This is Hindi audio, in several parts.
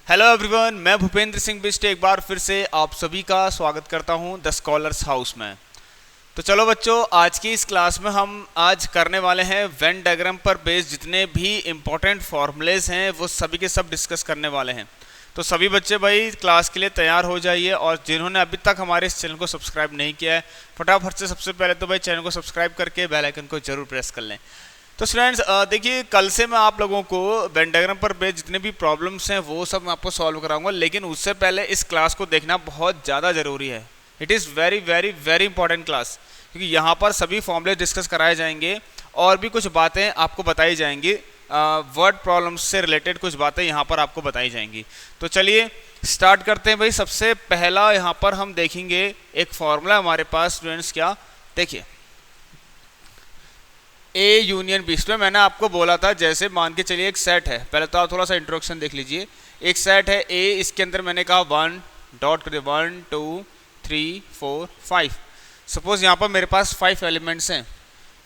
हेलो एवरीवन, मैं भूपेंद्र सिंह बिष्ट एक बार फिर से आप सभी का स्वागत करता हूं द स्कॉलर्स हाउस में। तो चलो बच्चों, आज की इस क्लास में हम आज करने वाले हैं वेन डायग्राम पर बेस्ड जितने भी इम्पोर्टेंट फॉर्मूलेज हैं वो सभी के सब डिस्कस करने वाले हैं। तो सभी बच्चे भाई क्लास के लिए तैयार हो जाइए, और जिन्होंने अभी तक हमारे इस चैनल को सब्सक्राइब नहीं किया है फटाफट से सबसे पहले तो भाई चैनल को सब्सक्राइब करके बेल आइकन को जरूर प्रेस कर लें। तो स्टूडेंट्स देखिए, कल से मैं आप लोगों को वेन डायग्राम पर बेस्ड जितने भी प्रॉब्लम्स हैं वो सब मैं आपको सॉल्व कराऊंगा, लेकिन उससे पहले इस क्लास को देखना बहुत ज़्यादा ज़रूरी है। It is very very very important class, क्योंकि यहाँ पर सभी फॉर्मूले डिस्कस कराए जाएंगे और भी कुछ बातें आपको बताई जाएंगी, वर्ड प्रॉब्लम्स से रिलेटेड कुछ बातें यहाँ पर आपको बताई जाएंगी। तो चलिए स्टार्ट करते हैं भाई। सबसे पहला यहाँ पर हम देखेंगे एक फॉर्मूला हमारे पास स्टूडेंट्स, क्या देखिए, ए यूनियन बी। इसमें मैंने आपको बोला था, जैसे मान के चलिए एक सेट है, पहले तो आप थोड़ा सा इंट्रोडक्शन देख लीजिए। एक सेट है ए, इसके अंदर मैंने कहा 1 डॉट कर दिया 1 2 3 4 5। सपोज यहाँ पर मेरे पास 5 एलिमेंट्स हैं,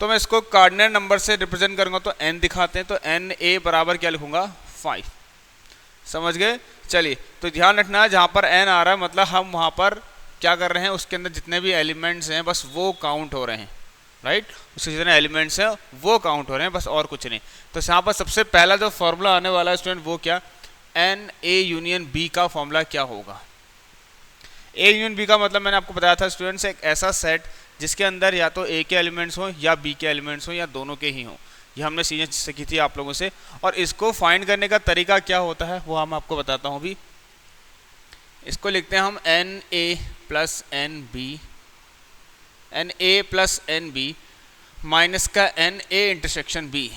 तो मैं इसको कार्डिनल नंबर से रिप्रेजेंट करूँगा, तो n दिखाते हैं, तो n a बराबर क्या लिखूँगा 5। समझ गए? चलिए, तो ध्यान रखना जहाँ पर n आ रहा है मतलब हम वहाँ पर क्या कर रहे हैं, उसके अंदर जितने भी एलिमेंट्स हैं बस वो काउंट हो रहे हैं, राइट उसके जितने एलिमेंट्स हैं वो काउंट हो रहे हैं, बस और कुछ नहीं। तो यहाँ पर सबसे पहला जो फॉर्मूला आने वाला है स्टूडेंट वो क्या, एन ए यूनियन बी का फॉर्मूला क्या होगा। ए यूनियन बी का मतलब मैंने आपको बताया था स्टूडेंट्स, एक ऐसा सेट जिसके अंदर या तो ए के एलिमेंट्स हों या बी के एलिमेंट्स हों या दोनों के ही हों। ये हमने चीज़ें सीखी थी आप लोगों से, और इसको फाइंड करने का तरीका क्या होता है वो हम आपको बताता हूँ अभी। इसको लिखते हैं हम n A plus n B, n A plus n B minus का एन ए इंटरसेक्शन बी।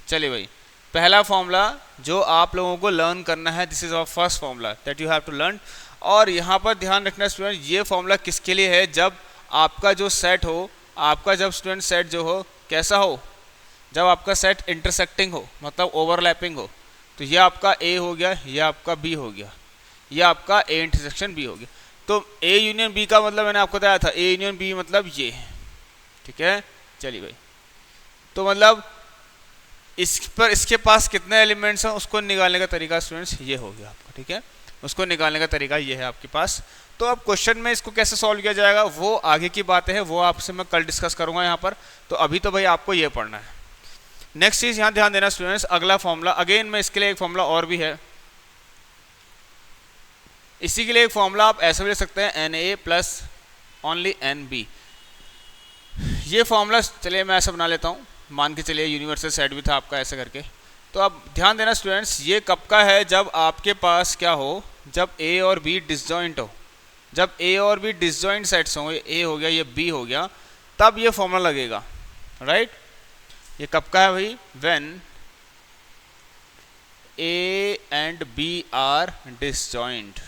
चलिए भाई, पहला फॉर्मूला जो आप लोगों को लर्न करना है, this is our first formula that you have to learn. और यहाँ पर ध्यान रखना स्टूडेंट, ये फॉर्मूला किसके लिए है, जब आपका जो सेट हो, आपका जब स्टूडेंट सेट जो हो कैसा हो, जब आपका सेट इंटरसेक्टिंग हो मतलब ओवरलैपिंग हो। तो ये आपका ए हो गया, ये आपका बी हो गया, ये आपका ए इंटरसेक्शन बी हो गया। तो ए यूनियन बी का मतलब मैंने आपको बताया था, ए यूनियन बी मतलब ये, ठीक है। चलिए भाई, तो मतलब इस पर इसके पास कितने एलिमेंट्स हैं उसको निकालने का तरीका स्टूडेंट्स ये हो गया आपका, ठीक है। उसको निकालने का तरीका ये है आपके पास। तो अब क्वेश्चन में इसको कैसे सॉल्व किया जाएगा वो आगे की बातें हैं, वो आपसे मैं कल डिस्कस करूंगा यहाँ पर। तो अभी तो भाई आपको ये पढ़ना है। नेक्स्ट चीज़ यहाँ ध्यान देना स्टूडेंट्स, अगला फॉर्मूला, अगेन में इसके लिए एक फॉर्मूला और भी है। इसी के लिए एक फॉर्मूला आप ऐसे भी ले सकते हैं, n A plus only n B. ये फॉर्मूला चलिए मैं ऐसा बना लेता हूँ, मान के चलिए यूनिवर्सल सेट भी था आपका ऐसे करके। तो अब ध्यान देना स्टूडेंट्स, ये कब का है, जब आपके पास क्या हो, जब ए और बी डिसजॉइंट हो। जब ए और बी डिसजॉइंट सेट्स हों, ए हो गया ये बी हो गया, तब ये फॉर्मूला लगेगा, राइट। ये कब का है भाई, when A and B are disjoint.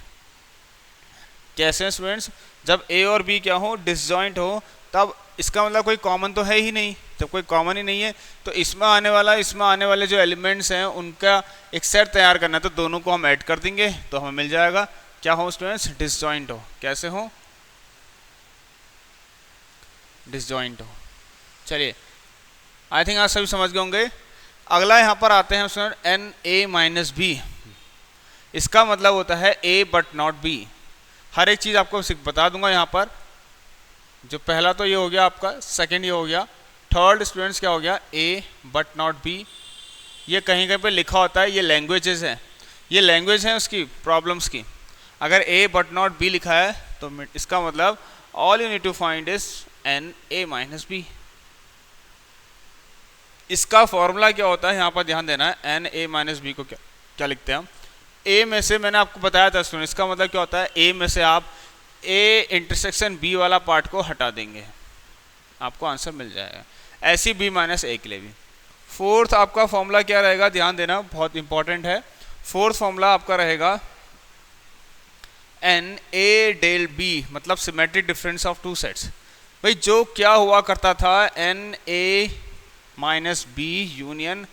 कैसे हैं स्टूडेंट्स, जब ए और बी क्या हो, डिसजॉइंट हो, तब इसका मतलब कोई कॉमन तो है ही नहीं। जब कोई कॉमन ही नहीं है तो इसमें आने वाले जो एलिमेंट्स हैं उनका एक सेट तैयार करना है, तो दोनों को हम ऐड कर देंगे तो हमें मिल जाएगा क्या हो स्टूडेंट्स, डिसजॉइंट हो। कैसे हो, डिसजॉइंट हो। चलिए, आई थिंक आप सभी समझ गए होंगे। अगला यहाँ पर आते हैं student, n A minus B. इसका मतलब होता है ए बट नॉट बी। हर एक चीज़ आपको बता दूंगा यहाँ पर। जो पहला तो ये हो गया आपका, सेकंड ये हो गया, थर्ड स्टूडेंट्स क्या हो गया, ए बट नॉट बी। ये कहीं कहीं पे लिखा होता है, ये लैंग्वेजेस हैं, ये लैंग्वेज हैं उसकी प्रॉब्लम्स की। अगर ए बट नॉट बी लिखा है तो इसका मतलब all you need to find is n A minus B. इसका फॉर्मूला क्या होता है यहाँ पर ध्यान देना है, एन ए माइनस बी को क्या क्या लिखते हैं हम। ए में से मैंने आपको बताया था स्टूडेंट, इसका मतलब क्या होता है, ए में से आप ए इंटरसेक्शन बी वाला पार्ट को हटा देंगे, आपको आंसर मिल जाएगा। ऐसी बी माइनस ए के लिए भी। फोर्थ आपका फॉर्मूला क्या रहेगा, ध्यान देना बहुत इंपॉर्टेंट है। फोर्थ फॉर्मूला आपका रहेगा एन ए डेल बी, मतलब symmetric difference of two sets. भाई जो क्या हुआ करता था, n A minus B union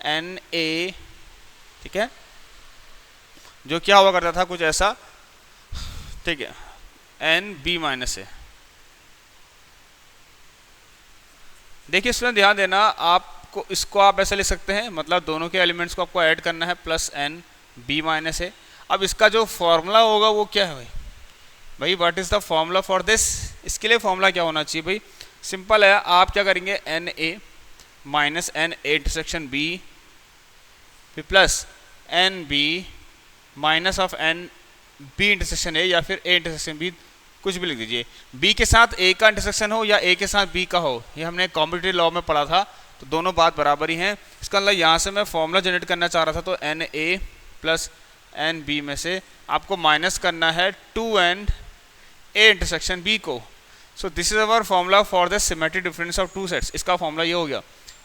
n A, ठीक है, जो क्या हुआ करता था कुछ ऐसा, ठीक है, एन बी माइनस ए। देखिए इसमें ध्यान देना, आपको इसको आप ऐसा लिख सकते हैं, मतलब दोनों के एलिमेंट्स को आपको ऐड करना है प्लस एन बी माइनस ए। अब इसका जो फॉर्मूला होगा वो क्या है भाई? भाई what is the formula for this? इसके लिए फॉर्मूला क्या होना चाहिए भाई? सिंपल है, आप क्या करेंगे, n A minus n A intersection B plus n B minus of n B intersection A, या फिर ए इंटरसेक्शन बी, कुछ भी लिख दीजिए। बी के साथ ए का इंटरसेक्शन हो या ए के साथ बी का हो, ये हमने कॉम्पिटिटिव लॉ में पढ़ा था, तो दोनों बात बराबर ही हैं। इसका मतलब यहाँ से मैं फॉर्मूला जनरेट करना चाह रहा था, तो n A plus n B में से आपको माइनस करना है 2n ए इंटरसेक्शन बी को। So this is our formula for the symmetric difference of two sets. इसका फॉर्मूला ये हो गया,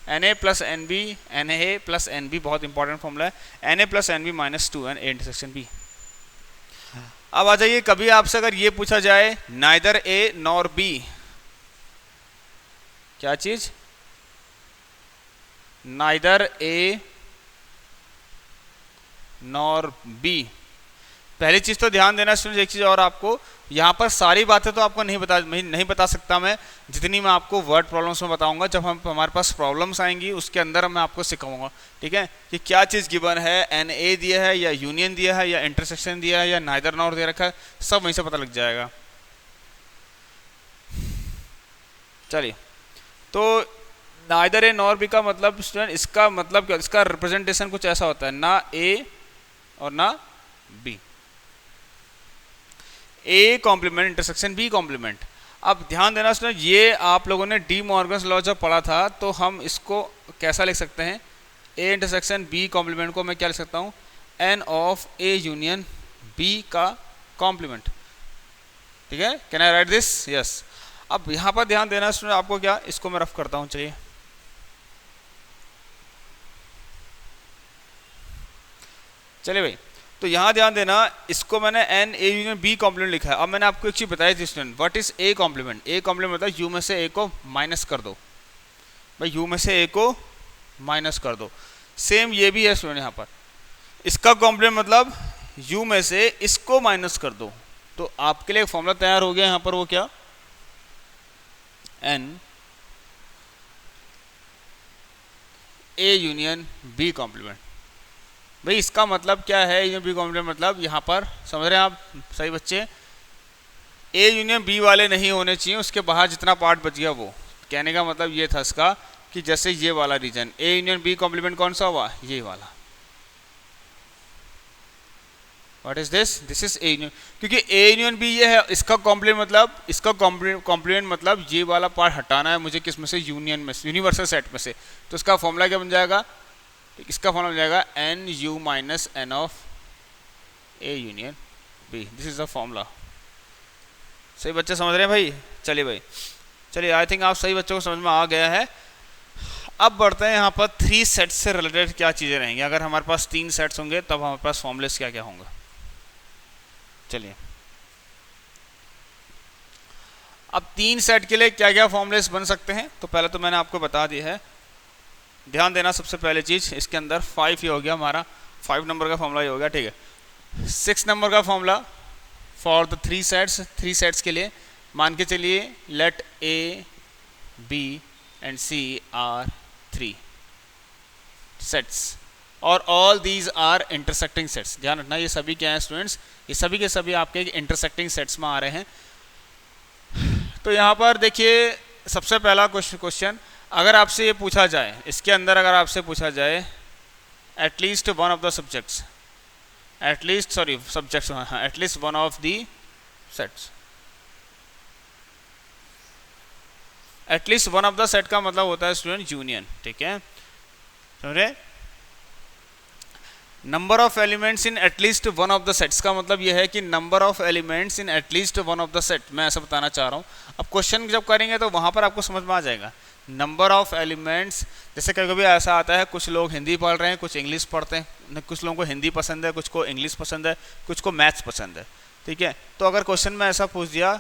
n A plus n B, n A plus n B, बहुत इंपॉर्टेंट फॉर्मूला है, n A plus n B minus 2n A intersection B. अब आ जाइए, कभी आपसे अगर ये पूछा जाए नाइदर ए नॉर बी, क्या चीज? Neither A nor B. पहली चीज तो ध्यान देना स्टूडेंट्स, एक चीज और, आपको यहाँ पर सारी बातें तो आपको नहीं बता सकता मैं, जितनी मैं आपको वर्ड प्रॉब्लम्स में बताऊंगा। जब हमारे पास प्रॉब्लम्स आएंगी उसके अंदर मैं आपको सिखाऊंगा, ठीक है, कि क्या चीज़ गिवन है, एन ए दिया है या यूनियन दिया है या इंटरसेक्शन दिया है या नाइदर नॉर दे रखा है, सब वहीं से पता लग जाएगा। चलिए, तो नाइदर ए नॉर बी का मतलब स्टूडेंट, इसका मतलब क्या, इसका रिप्रेजेंटेशन कुछ ऐसा होता है, ना ए और ना B, A complement intersection B complement. अब ध्यान देना स्टूडेंट, ये आप लोगों ने डी मॉर्गन्स लॉ जब पढ़ा था, तो हम इसको कैसा लिख सकते हैं, ए इंटरसेक्शन बी कॉम्प्लीमेंट को मैं क्या लिख सकता हूँ, n of A union B का कॉम्प्लीमेंट, ठीक है, can I write this? Yes. अब यहाँ पर ध्यान देना स्टूडेंट, आपको क्या, इसको मैं रफ करता हूँ, चलिए। चलिए भाई, तो यहाँ ध्यान देना, इसको मैंने n A union B complement लिखा है। अब मैंने आपको एक चीज़ बताई थी student, what is A complement? A complement मतलब यू में से ए को माइनस कर दो भाई, यू में से ए को माइनस कर दो। सेम ये भी है स्टूडेंट, यहाँ पर इसका कॉम्प्लीमेंट मतलब यू में से इसको माइनस कर दो। तो आपके लिए एक फॉर्मूला तैयार हो गया यहाँ पर, वो क्या, n A union B complement. भाई इसका मतलब क्या है, यूनियन बी कॉम्प्लीमेंट मतलब, यहाँ पर समझ रहे हैं आप सही बच्चे, ए यूनियन बी वाले नहीं होने चाहिए, उसके बाहर जितना पार्ट बच गया वो। कहने का मतलब ये था इसका, कि जैसे ये वाला region, A union B complement कौन सा हुआ, ये वाला। What is this? This is A union, क्योंकि ए यूनियन बी ये है, इसका कॉम्प्लीमेंट मतलब, इसका कॉम्प्लीमेंट मतलब ये वाला पार्ट हटाना है मुझे, किस में से, यूनियन में से, यूनिवर्सल सेट में से। तो इसका फॉर्मूला क्या बन जाएगा, इसका फॉर्मूला बन जाएगा n U minus n of A union B. This is the formula. सही बच्चे समझ रहे हैं भाई? चलिए भाई, चलिए, आई थिंक आप सही बच्चों को समझ में आ गया है। अब बढ़ते हैं यहाँ पर 3 सेट्स से रिलेटेड क्या चीज़ें रहेंगी। अगर हमारे पास 3 सेट्स होंगे तब हमारे पास फॉर्मूलेस क्या क्या होंगे। चलिए, अब 3 सेट के लिए क्या क्या फॉर्मूलेस बन सकते हैं, तो पहले तो मैंने आपको बता दिया है। ध्यान देना, सबसे पहले चीज़ इसके अंदर 5 ही हो गया हमारा, 5 नंबर का फॉर्मूला ही हो गया, ठीक है। 6 नंबर का फॉर्मूला फॉर द 3 सेट्स के लिए, मान के चलिए let A B and C are 3 sets और all these are intersecting sets. ध्यान रखना, ये सभी क्या हैं स्टूडेंट्स, ये सभी के सभी आपके इंटरसेक्टिंग सेट्स में आ रहे हैं। तो यहाँ पर देखिए, सबसे पहला क्वेश्चन, अगर आपसे ये पूछा जाए, इसके अंदर अगर आपसे पूछा जाए at least one of the subjects, at least one of the sets, at least one of the set का मतलब होता है स्टूडेंट यूनियन, ठीक है, समझे। Number of elements in at least one of the sets का मतलब यह है कि number of elements in at least one of the set, मैं ऐसा बताना चाह रहा हूँ। अब क्वेश्चन जब करेंगे तो वहाँ पर आपको समझ में आ जाएगा नंबर ऑफ एलिमेंट्स। जैसे कभी कभी ऐसा आता है, कुछ लोग हिंदी पढ़ रहे हैं, कुछ इंग्लिश पढ़ते हैं, कुछ लोगों को हिंदी पसंद है, कुछ को इंग्लिश पसंद है, कुछ को मैथ्स पसंद है, ठीक है। तो अगर क्वेश्चन में ऐसा पूछ दिया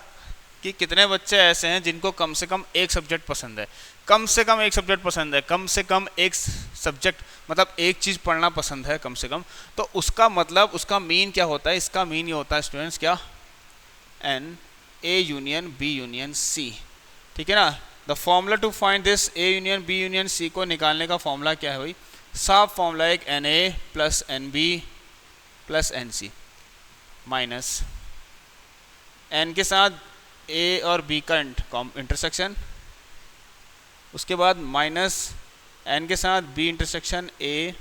कि कितने बच्चे ऐसे हैं जिनको कम से कम एक सब्जेक्ट पसंद है, कम से कम एक सब्जेक्ट पसंद है, कम से कम एक सब्जेक्ट मतलब एक चीज़ पढ़ना पसंद है कम से कम, तो उसका मतलब, उसका मीन क्या होता है, इसका मीन ये होता है स्टूडेंट्स क्या, n A union B union C, ठीक है ना। The formula to find this A union B union C को निकालने का फॉर्मूला क्या है भाई, साफ फॉर्मूला एक n A plus n B plus n C minus n के साथ ए और बी का इंटरसेक्शन, उसके बाद माइनस एन के साथ B intersection A,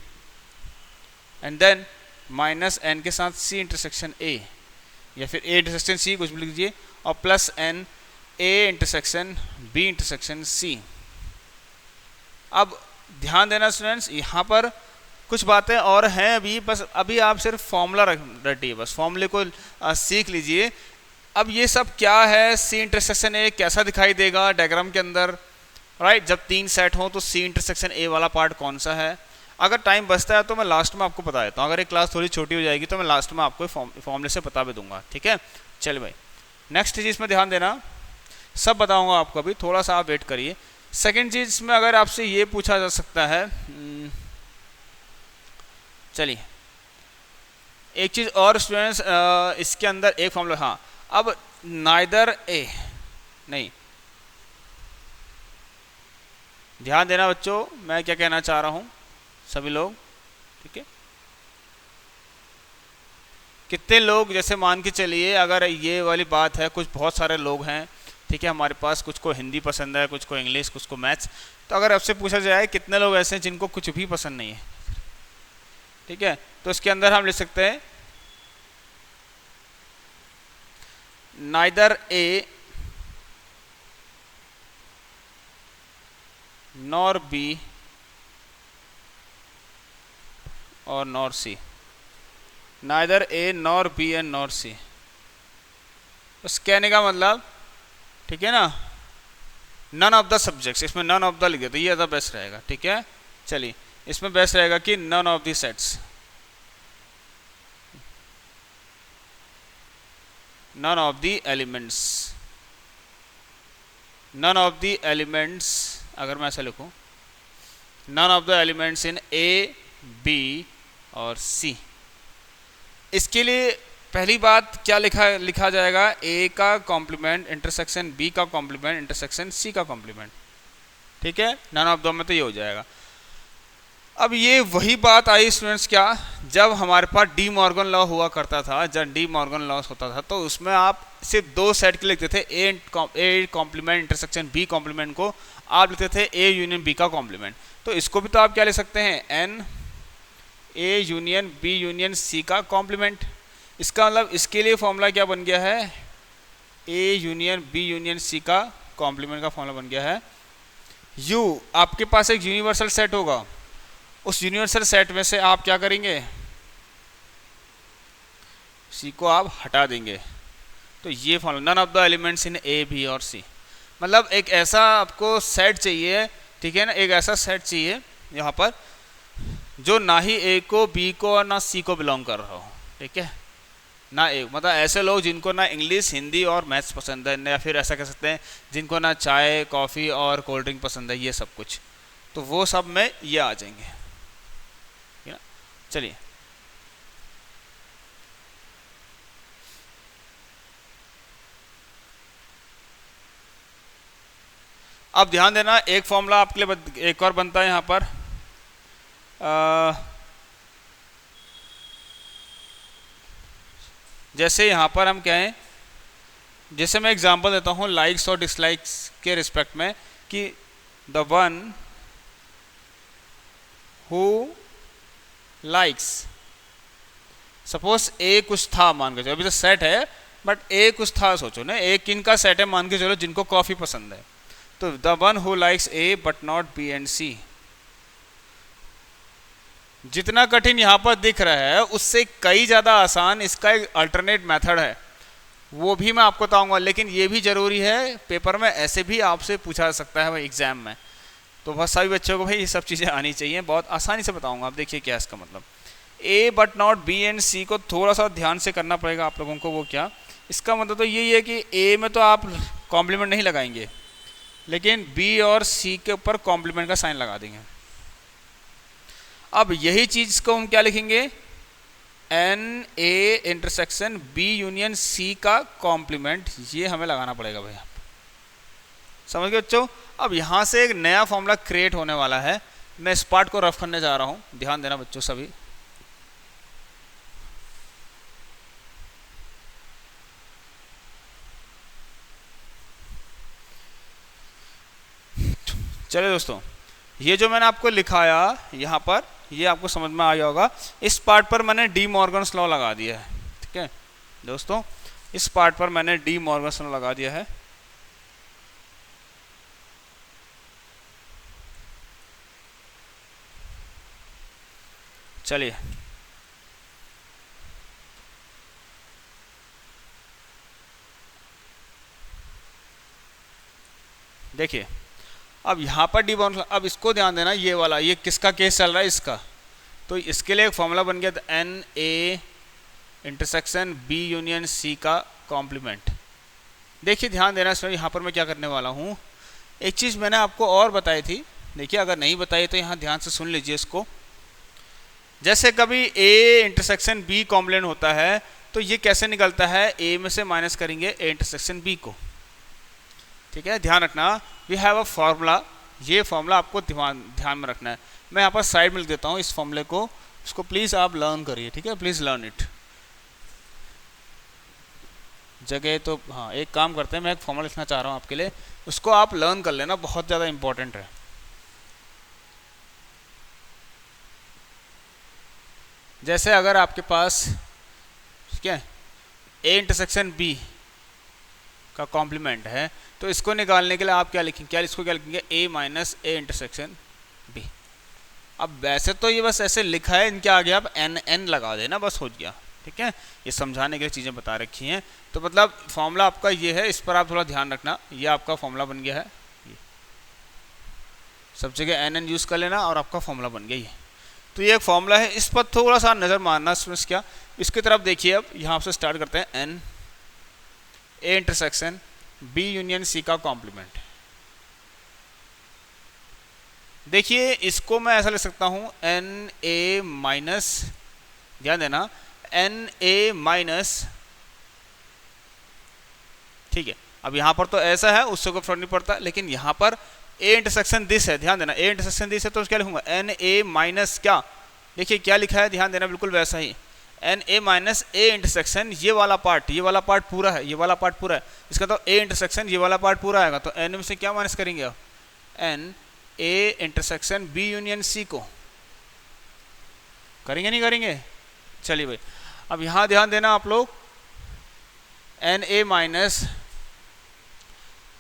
and then minus n के साथ सी इंटरसेक्शन ए, या फिर ए इंटरसेक्शन सी कुछ भी लिख दीजिए, और plus n A intersection B intersection C. अब ध्यान देना स्टूडेंट्स, यहाँ पर कुछ बातें और हैं अभी, बस अभी आप सिर्फ फॉर्मूला रटिए, बस फॉर्मूले को सीख लीजिए। अब ये सब क्या है, सी इंटरसेक्शन ए कैसा दिखाई देगा डायग्राम के अंदर, राइट? जब 3 सेट हो तो सी इंटरसेक्शन ए वाला पार्ट कौन सा है। अगर टाइम बचता है तो मैं लास्ट में आपको बता देता हूँ, अगर एक क्लास थोड़ी छोटी हो जाएगी तो मैं लास्ट में आपको फॉर्मूले से बता भी दूंगा, ठीक है? चलिए भाई, नेक्स्ट चीज़ इसमें ध्यान देना, सब बताऊंगा आपको, अभी थोड़ा सा आप वेट करिए। सेकेंड चीज़ में अगर आपसे ये पूछा जा सकता है, चलिए एक चीज़ और स्टूडेंट्स, इसके अंदर एक फॉर्मूला, हाँ, अब नाइदर ए, नहीं, ध्यान देना बच्चों, मैं क्या कहना चाह रहा हूँ सभी लोग, ठीक है? कितने लोग, जैसे मान के चलिए अगर ये वाली बात है, कुछ बहुत सारे लोग हैं, ठीक है, हमारे पास, कुछ को हिंदी पसंद है, कुछ को इंग्लिश, कुछ को मैथ्स, तो अगर आपसे पूछा जाए कितने लोग ऐसे हैं जिनको कुछ भी पसंद नहीं है, ठीक है, तो इसके अंदर हम लिख सकते हैं नाइदर ए नॉर बी और nor C, neither A nor B and nor C. बस कहने का मतलब, ठीक है ना, नन ऑफ द सब्जेक्ट्स, इसमें नन ऑफ द लिख देते, ये ज़्यादा बेस्ट रहेगा, ठीक है? चलिए, इसमें बेस्ट रहेगा कि none of the sets, none of the elements, none of the elements, अगर मैं ऐसा लिखूं, none of the elements in A B और सी। इसके लिए पहली बात क्या लिखा जाएगा, ए का कॉम्प्लीमेंट इंटरसेक्शन बी का कॉम्प्लीमेंट इंटरसेक्शन सी का कॉम्प्लीमेंट, ठीक है? नन ऑफ द में तो ये हो जाएगा। अब ये वही बात आई स्टूडेंट्स, क्या, जब हमारे पास डी मॉर्गन लॉ हुआ करता था, जब डी मॉर्गन लॉ होता था तो उसमें आप सिर्फ 2 सेट के लिखते थे, A complement intersection B complement को आप लिखते थे ए यूनियन बी का कॉम्प्लीमेंट। तो इसको भी तो आप क्या लिख सकते हैं, n A union B union C का कॉम्प्लीमेंट। इसका मतलब इसके लिए फॉर्मूला क्या बन गया है, A union B union C का कॉम्प्लीमेंट का फॉर्मूला बन गया है यू। आपके पास एक यूनिवर्सल सेट होगा, उस यूनिवर्सल सेट में से आप क्या करेंगे, सी को आप हटा देंगे, तो ये formula, none of the elements in A B और सी, मतलब एक ऐसा आपको सेट चाहिए, ठीक है ना, एक ऐसा सेट चाहिए यहाँ पर जो ना ही ए को बी को और ना सी को बिलोंग कर रहा हो, ठीक है ना, एक मतलब ऐसे लोग जिनको ना इंग्लिश हिंदी और मैथ्स पसंद है, या फिर ऐसा कह सकते हैं जिनको ना चाय कॉफ़ी और कोल्ड ड्रिंक पसंद है, ये सब कुछ, तो वो सब में ये आ जाएंगे, ठीक है ना? चलिए अब ध्यान देना, एक फॉर्मूला आपके लिए एक और बनता है यहाँ पर, जैसे यहाँ पर हम कहें, जैसे मैं एग्जांपल देता हूँ लाइक्स और डिसलाइक्स के रिस्पेक्ट में, कि the one who likes, suppose A कुछ था, मान के चलो, अभी तो सेट है बट ए कुछ था, सोचो ना, ए किन का सेट है, मान के चलो जिनको कॉफ़ी पसंद है, तो the one who likes A but not B and C. जितना कठिन यहाँ पर दिख रहा है उससे कई ज़्यादा आसान इसका एक अल्टरनेट मेथड है, वो भी मैं आपको बताऊंगा, लेकिन ये भी ज़रूरी है, पेपर में ऐसे भी आपसे पूछा जा सकता है भाई एग्जाम में, तो बहुत सभी बच्चों को भाई ये सब चीज़ें आनी चाहिए, बहुत आसानी से बताऊंगा। आप देखिए क्या इसका मतलब, ए बट नॉट बी एंड सी को थोड़ा सा ध्यान से करना पड़ेगा आप लोगों को, वो क्या, इसका मतलब तो यही है कि ए में तो आप कॉम्प्लीमेंट नहीं लगाएंगे, लेकिन बी और सी के ऊपर कॉम्प्लीमेंट का साइन लगा देंगे। अब यही चीज़ को हम क्या लिखेंगे, n A intersection B union C का कॉम्प्लीमेंट, ये हमें लगाना पड़ेगा भैया, समझ गए बच्चों? अब यहाँ से एक नया फॉर्मूला क्रिएट होने वाला है, मैं इस पार्ट को रफ करने जा रहा हूँ, ध्यान देना बच्चों सभी। चलिए दोस्तों, ये जो मैंने आपको लिखाया यहाँ पर, ये आपको समझ में आ गया होगा। इस पार्ट पर मैंने डी मॉर्गन्स लॉ लगा दिया है। ठीक है दोस्तों, इस पार्ट पर मैंने डी मॉर्गन्स लॉ लगा दिया है। चलिए देखिए, अब यहाँ पर डी मॉर्गन, अब इसको ध्यान देना, ये वाला, ये किसका केस चल रहा है, इसका। तो इसके लिए एक फॉर्मूला बन गया, n A intersection B union C का कॉम्प्लीमेंट। देखिए ध्यान देना इसमें, यहाँ पर मैं क्या करने वाला हूँ, एक चीज़ मैंने आपको और बताई थी। देखिए अगर नहीं बताई तो यहाँ ध्यान से सुन लीजिए इसको। जैसे कभी ए इंटरसेक्शन बी कॉम्प्लीमेंट होता है तो ये कैसे निकलता है, ए में से माइनस करेंगे ए इंटरसेक्शन बी को। ठीक है, ध्यान रखना, वी हैव अ फार्मूला, ये फार्मूला आपको ध्यान में रखना है। मैं यहाँ पर साइड में लिख देता हूँ इस फॉर्मूले को, इसको प्लीज़ आप लर्न करिए। ठीक है, प्लीज़ लर्न इट। जगह तो हाँ, एक काम करते हैं, मैं एक फॉर्मूला लिखना चाह रहा हूँ आपके लिए, उसको आप लर्न कर लेना, बहुत ज़्यादा इंपॉर्टेंट है। जैसे अगर आपके पास, ठीक है, ए इंटरसेक्शन बी का कॉम्प्लीमेंट है, तो इसको निकालने के लिए आप क्या लिखेंगे, इसको क्या लिखेंगे, ए माइनस ए इंटरसेक्शन बी। अब वैसे तो ये बस ऐसे लिखा है, इनके आगे आप एन एन लगा देना, बस हो गया। ठीक है, ये समझाने के लिए चीज़ें बता रखी हैं। तो मतलब फॉर्मूला आपका ये है, इस पर आप थोड़ा ध्यान रखना। ये आपका फॉर्मूला बन गया है, ये सब जगह एन एन यूज़ कर लेना और आपका फॉर्मूला बन गया ये। तो ये एक फॉर्मूला है, इस पर थोड़ा सा नज़र मारना। इसमें क्या, इसकी तरफ देखिए, अब यहाँ से स्टार्ट करते हैं, n A intersection B union C का कॉम्प्लीमेंट। देखिए इसको मैं ऐसा लिख सकता हूँ, एन ए माइनस, ध्यान देना, एन ए माइनस, ठीक है। अब यहाँ पर तो ऐसा है, उससे कोई फर्क नहीं पड़ता, लेकिन यहाँ पर ए इंटरसेक्शन दिस है, ध्यान देना, ए इंटरसेक्शन दिस है, तो क्या लिखूंगा, एन ए माइनस क्या, देखिए क्या लिखा है, ध्यान देना, बिल्कुल वैसा ही, N A minus A intersection, ये वाला पार्ट, ये वाला पार्ट पूरा है, ये वाला पार्ट पूरा है, इसका तो ए इंटरसेक्शन ये वाला पार्ट पूरा आएगा, तो एन में से क्या माइनस करेंगे आप, n A intersection B union C को करेंगे, नहीं करेंगे। चलिए भाई, अब यहाँ ध्यान देना आप लोग, एन ए माइनस,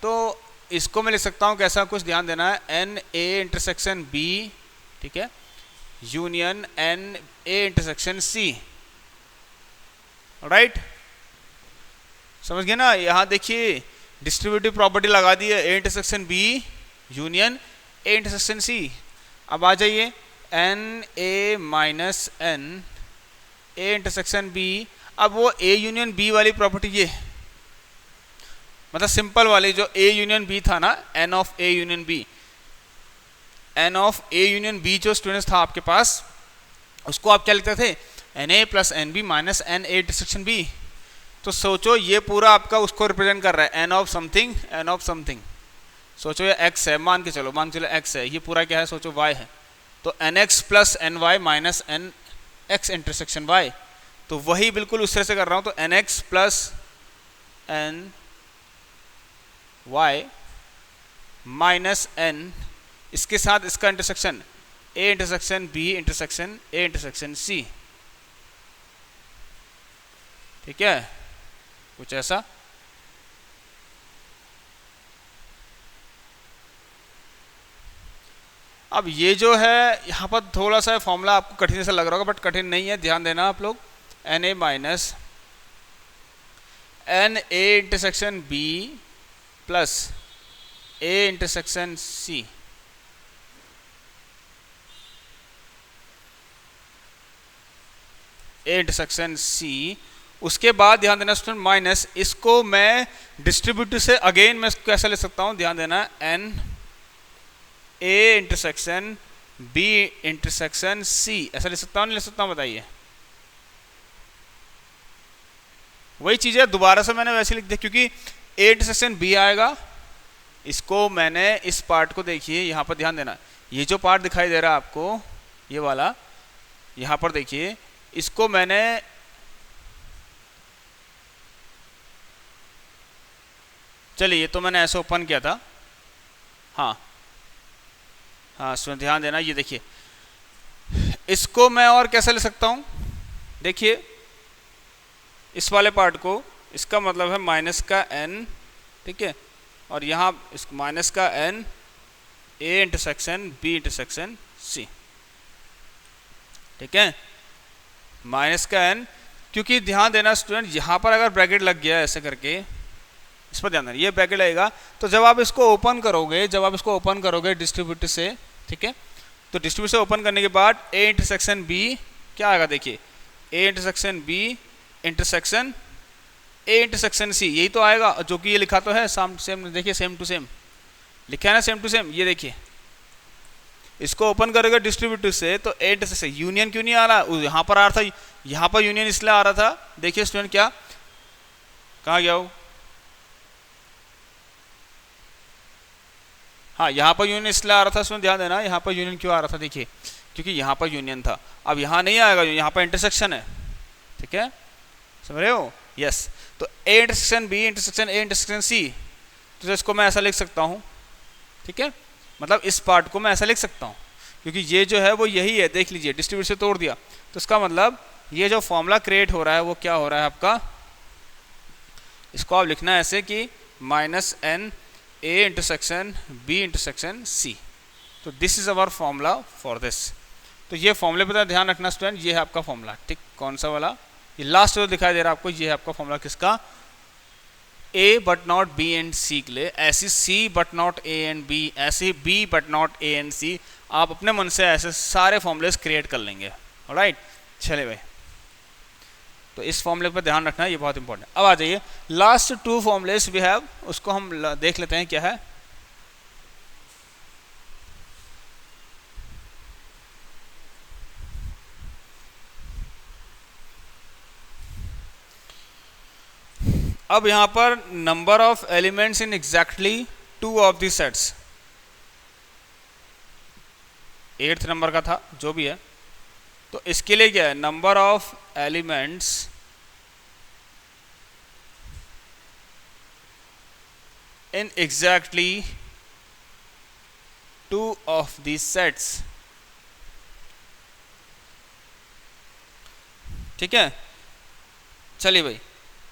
तो इसको मैं लिख सकता हूँ कैसा कुछ, ध्यान देना है, एन ए इंटरसेक्शन बी, ठीक है, union n A intersection C, right, समझ गए ना। यहाँ देखिए डिस्ट्रीब्यूटिव प्रॉपर्टी लगा दी है, A intersection B union A intersection C. अब आ जाइए, n A minus n A intersection B, अब वो ए यूनियन बी वाली प्रॉपर्टी, ये मतलब सिंपल वाली जो ए यूनियन बी था ना, n of A union B, n of A union B जो स्टूडेंट्स था आपके पास, उसको आप क्या लिखते थे, n A plus n B minus n A intersection B. तो सोचो ये पूरा आपका उसको रिप्रेजेंट कर रहा है, n of something, n of something, सोचो ये एक्स है, मान के चलो एक्स है, ये पूरा क्या है, सोचो वाई है, तो n X plus n Y minus n X intersection Y, तो वही बिल्कुल उस तरह से कर रहा हूँ, तो n X plus n Y minus n, इसके साथ इसका intersection A intersection B intersection A intersection C, ठीक है, कुछ ऐसा। अब ये जो है यहाँ पर थोड़ा सा फॉर्मूला आपको कठिन सा लग रहा होगा, बट कठिन नहीं है, ध्यान देना आप लोग, n A minus n A intersection B plus A intersection C, A intersection C, उसके बाद ध्यान देना स्टूडेंट, माइनस, इसको मैं डिस्ट्रीब्यूटिव से अगेन मैं इसको कैसे ले सकता हूँ, ध्यान देना, n A intersection B intersection C, ऐसा ले सकता हूँ, नहीं ले सकता हूँ, बताइए। वही चीज़ है, दोबारा से मैंने वैसे लिख दिया, क्योंकि ए इंटरसेक्शन बी आएगा, इसको मैंने इस पार्ट को देखिए, यहाँ पर ध्यान देना, ये जो पार्ट दिखाई दे रहा है आपको, ये वाला, यहाँ पर देखिए, इसको मैंने चलिए, ये तो मैंने ऐसे ओपन किया था, हाँ हाँ स्टूडेंट ध्यान देना, ये देखिए इसको मैं और कैसे ले सकता हूँ, देखिए इस वाले पार्ट को, इसका मतलब है माइनस का n, ठीक है, और यहाँ इस माइनस का n a intersection b intersection c, ठीक है, माइनस का n, क्योंकि ध्यान देना स्टूडेंट यहाँ पर अगर ब्रैकेट लग गया ऐसे करके, इस पर ध्यान देना, ये ब्रैकेट लगेगा तो जब आप इसको ओपन करोगे, जब आप इसको ओपन करोगे डिस्ट्रीब्यूटर से, ठीक है, तो डिस्ट्रीब्यूटर से ओपन करने के बाद a इंटरसेक्शन b क्या आएगा, देखिए a intersection b intersection a intersection c, यही तो आएगा, जो कि ये लिखा तो है सेम, देखिए सेम टू सेम लिखा है ना, सेम टू सेम, ये देखिए इसको ओपन करोगे डिस्ट्रीब्यूटर से तो a इंटरसेक्शन, यूनियन क्यों नहीं आ रहा, यहाँ पर आ रहा था, यहाँ पर यूनियन इसलिए आ रहा था, देखिए स्टूडेंट क्या, कहाँ गया वो, हाँ यहाँ पर यूनियन इसलिए आ रहा था स्टूडेंट, ध्यान देना यहाँ पर यूनियन क्यों आ रहा था, देखिए क्योंकि यहाँ पर यूनियन था, अब यहाँ नहीं आएगा, यहाँ पर इंटरसेक्शन है, ठीक है, समझ रहे हो, यस, तो a intersection b intersection a intersection c, तो इसको मैं ऐसा लिख सकता हूँ, ठीक है, मतलब इस पार्ट को मैं ऐसा लिख सकता हूँ, क्योंकि ये जो है वो यही है, देख लीजिए डिस्ट्रीब्यूटर से तोड़ दिया, तो इसका मतलब ये जो फॉर्मूला क्रिएट हो रहा है वो क्या हो रहा है आपका, इसको आप लिखना है ऐसे कि minus n a intersection b intersection c, तो this is our formula for this, तो ये फॉर्मूले पर ध्यान रखना स्टूडेंट, ये है आपका फॉर्मूला, ठीक, कौन सा वाला, ये लास्ट जो दिखाई दे रहा है आपको, ये है आपका फॉर्मूला किसका, a but not b and c के लिए, ऐसी c but not a and b, ऐसी b but not a and c, आप अपने मन से ऐसे सारे फॉर्मूलेस क्रिएट कर लेंगे, ऑलराइट, चले भाई, तो इस फॉर्मूले पर ध्यान रखना, ये बहुत इंपॉर्टेंट है। अब आ जाइए last two formulas we have, उसको हम देख लेते हैं क्या है, अब यहाँ पर number of elements in exactly two of the sets, 8th number का था जो भी है, तो इसके लिए क्या है, number of elements in exactly two of the sets, ठीक है, चलिए भाई,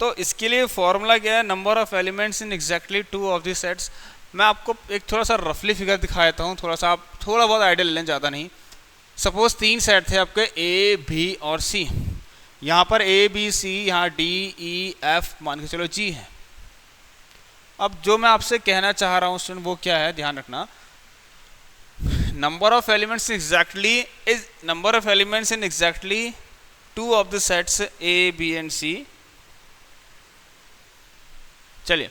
तो इसके लिए फॉर्मूला क्या है, number of elements in exactly two of the sets, मैं आपको एक थोड़ा सा रफली फिगर दिखा देता हूँ, थोड़ा सा आप थोड़ा बहुत आइडिया ले लें, ज़्यादा नहीं, सपोज 3 सेट थे आपके a b और c, यहाँ पर a b c, यहाँ d e f मान के चलो g है, अब जो मैं आपसे कहना चाह रहा हूँ स्टूडेंट वो क्या है, ध्यान रखना, number of elements exactly is number of elements in exactly two of the sets a b and c, चलिए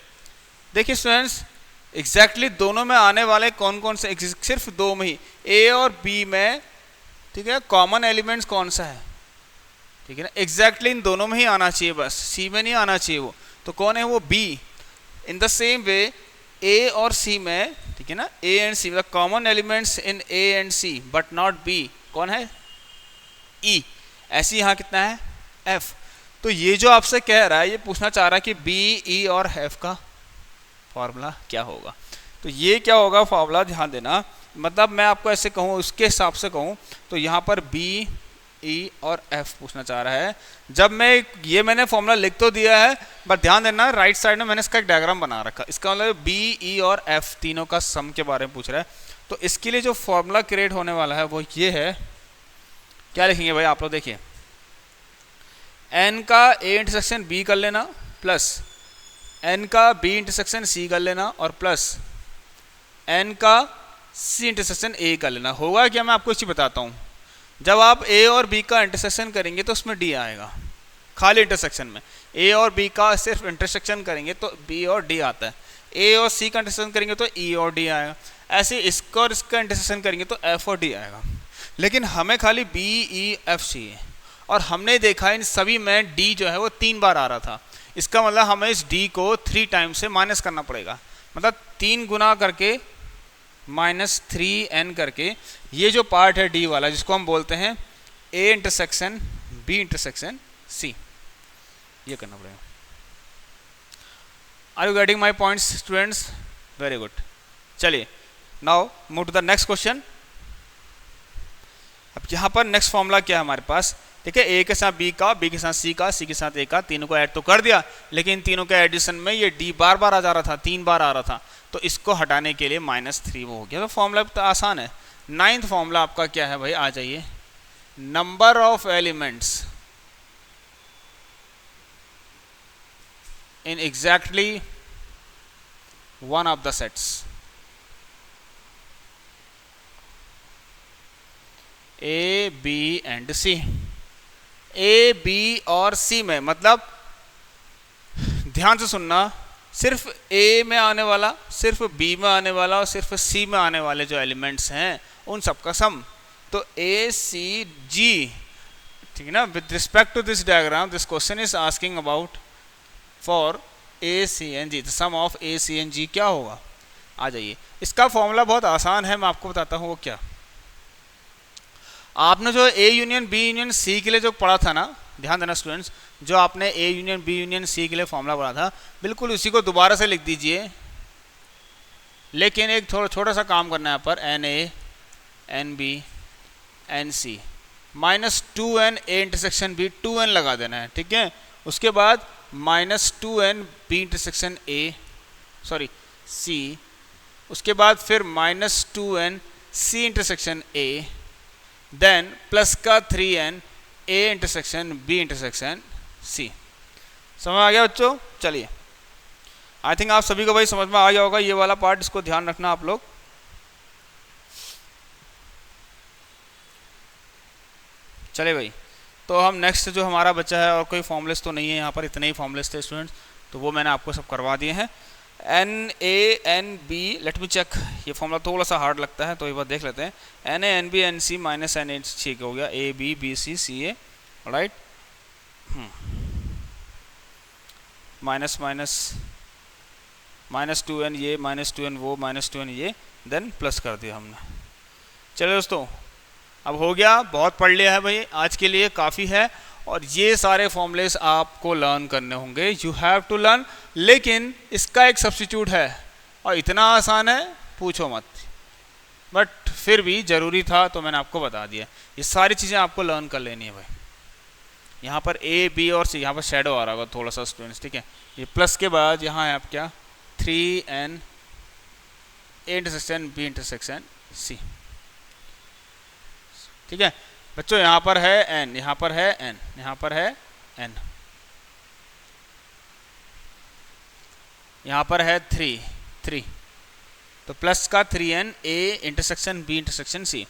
देखिए स्टूडेंट्स एग्जैक्टली दोनों में आने वाले कौन कौन से, सिर्फ दो में ही, a और b में, ठीक है, कॉमन एलिमेंट्स कौन सा है, ठीक है ना, एग्जैक्टली इन दोनों में ही आना चाहिए, बस c में नहीं आना चाहिए वो, तो कौन है वो, b, in the same way a और c में, ठीक है ना, a एंड c, मतलब common elements in a and c but not b, कौन है, e, ऐसे यहाँ कितना है, f, तो ये जो आपसे कह रहा है, ये पूछना चाह रहा है कि b, e और f का फॉर्मूला क्या होगा, तो ये क्या होगा फॉर्मूला, ध्यान देना, मतलब मैं आपको ऐसे कहूँ, उसके हिसाब से कहूँ तो यहाँ पर b, e और f पूछना चाह रहा है, जब मैं ये मैंने फॉर्मूला लिख तो दिया है, बट ध्यान देना राइट साइड में मैंने इसका एक डायग्राम बना रखा, इसका मतलब b, e और f तीनों का सम के बारे में पूछ रहा है, तो इसके लिए जो फॉर्मूला क्रिएट होने वाला है वो ये है, क्या लिखेंगे भाई आप लोग, देखिए n का a इंटरसेक्शन b कर लेना, प्लस n का b इंटरसेक्शन c कर लेना, और प्लस n का c इंटरसेक्शन a कर लेना, होगा क्या, मैं आपको इसी बताता हूँ, जब आप a और b का इंटरसेक्शन करेंगे तो उसमें d आएगा, खाली इंटरसेक्शन में, a और b का सिर्फ इंटरसेक्शन करेंगे तो b और d आता है, a और c का इंटरसेक्शन करेंगे तो e और d आएगा, ऐसे इसका और इसका इंटरसेक्शन करेंगे तो f और d आएगा, लेकिन हमें खाली b, e, f चाहिए, और हमने देखा इन सभी में d जो है वो 3 बार आ रहा था, इसका मतलब हमें इस d को 3 टाइम्स से माइनस करना पड़ेगा, मतलब 3 गुना करके माइनस 3n करके, ये जो पार्ट है d वाला जिसको हम बोलते हैं a intersection b intersection c, ये करना पड़ेगा। Are you getting my points students, very good, चलिए now move to the next question, अब यहाँ पर नेक्स्ट फॉर्मूला क्या है हमारे पास, ठीक है, ए के साथ बी का, बी के साथ सी का, सी के साथ ए का, तीनों को ऐड तो कर दिया, लेकिन तीनों के एडिशन में ये डी बार बार आ जा रहा था, 3 बार आ रहा था, तो इसको हटाने के लिए -3 वो हो गया। तो फॉर्मूला तो आसान है। 9th फॉर्मूला आपका क्या है भाई, आ जाइए, number of elements in exactly one of the sets, A B and C. A B और सी में, मतलब ध्यान से सुनना, सिर्फ ए में आने वाला, सिर्फ बी में आने वाला और सिर्फ सी में आने वाले जो एलिमेंट्स हैं उन सब का सम। तो ए सी जी, ठीक है ना। With respect to this diagram this question is asking about for A C N G, the sum of A C N G क्या होगा। आ जाइए, इसका फॉर्मूला बहुत आसान है, मैं आपको बताता हूँ वो क्या। आपने जो A union B union C के लिए जो पढ़ा था ना, ध्यान देना स्टूडेंट्स, जो आपने A union B union C के लिए फॉर्मूला पढ़ा था, बिल्कुल उसी को दोबारा से लिख दीजिए, लेकिन एक थोड़ा छोटा सा काम करना है यहाँ पर, n A n B n C -2n A intersection B, 2n लगा देना है, ठीक है। उसके बाद -2n B intersection A, sorry C, उसके बाद फिर -2n C intersection A, then plus का 3n A intersection B intersection C. समझ आ गया बच्चों? चलिए, आई थिंक आप सभी को भाई समझ में आ गया होगा ये वाला पार्ट, इसको ध्यान रखना आप लोग। चलिए भाई, तो हम नेक्स्ट जो हमारा बच्चा है, और कोई फॉर्मूलेस तो नहीं है यहाँ पर, इतने ही फॉर्मूलेस थे स्टूडेंट्स, तो वो मैंने आपको सब करवा दिए हैं। N A n B, let me check, ये फॉर्मूला थोड़ा सा हार्ड लगता है तो एक बार देख लेते हैं। N A n B n C minus n A, ठीक हो गया, A B B C C A, right, minus minus -2n ये, -2n वो, -2n ये, देन प्लस कर दिया हमने। चलिए दोस्तों, अब हो गया, बहुत पढ़ लिया है भाई, आज के लिए काफ़ी है। और ये सारे फॉर्मूलेस आपको लर्न करने होंगे, यू हैव टू लर्न। लेकिन इसका एक सब्स्टिट्यूट है, और इतना आसान है पूछो मत, बट फिर भी ज़रूरी था तो मैंने आपको बता दिया। ये सारी चीज़ें आपको लर्न कर लेनी है भाई। यहाँ पर ए बी और सी, यहाँ पर शेडो आ रहा होगा थोड़ा सा स्टूडेंट्स, ठीक है। ये प्लस के बाद यहाँ है आप क्या, 3n A intersection B intersection C, ठीक है बच्चों। यहाँ पर है n, यहाँ पर है n, यहाँ पर है n, यहाँ पर है 3, तो प्लस का 3n A intersection B intersection C.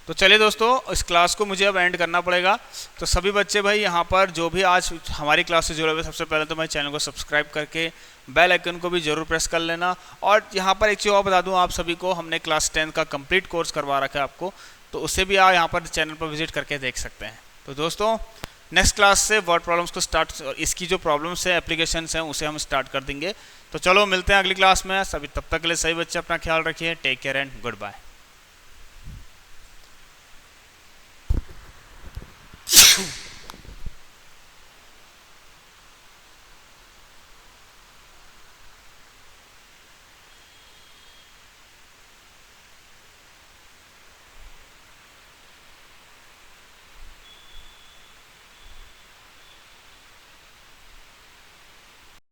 तो चलिए दोस्तों, इस क्लास को मुझे अब एंड करना पड़ेगा। तो सभी बच्चे भाई यहाँ पर जो भी आज हमारी क्लास से जुड़े हुए, सबसे पहले तो मैं चैनल को सब्सक्राइब करके बेल आइकन को भी जरूर प्रेस कर लेना। और यहाँ पर एक चीज़ और बता दूँ आप सभी को, हमने क्लास 10 का कंप्लीट कोर्स करवा रखा है आपको, तो उसे भी आप यहाँ पर चैनल पर विजिट करके देख सकते हैं। तो दोस्तों, नेक्स्ट क्लास से वर्ड प्रॉब्लम्स को स्टार्ट, इसकी जो प्रॉब्लम्स है, एप्लीकेशंस हैं, उसे हम स्टार्ट कर देंगे। तो चलो मिलते हैं अगली क्लास में। सभी तब तक के लिए सही बच्चे अपना ख्याल रखिए। Take care and good bye.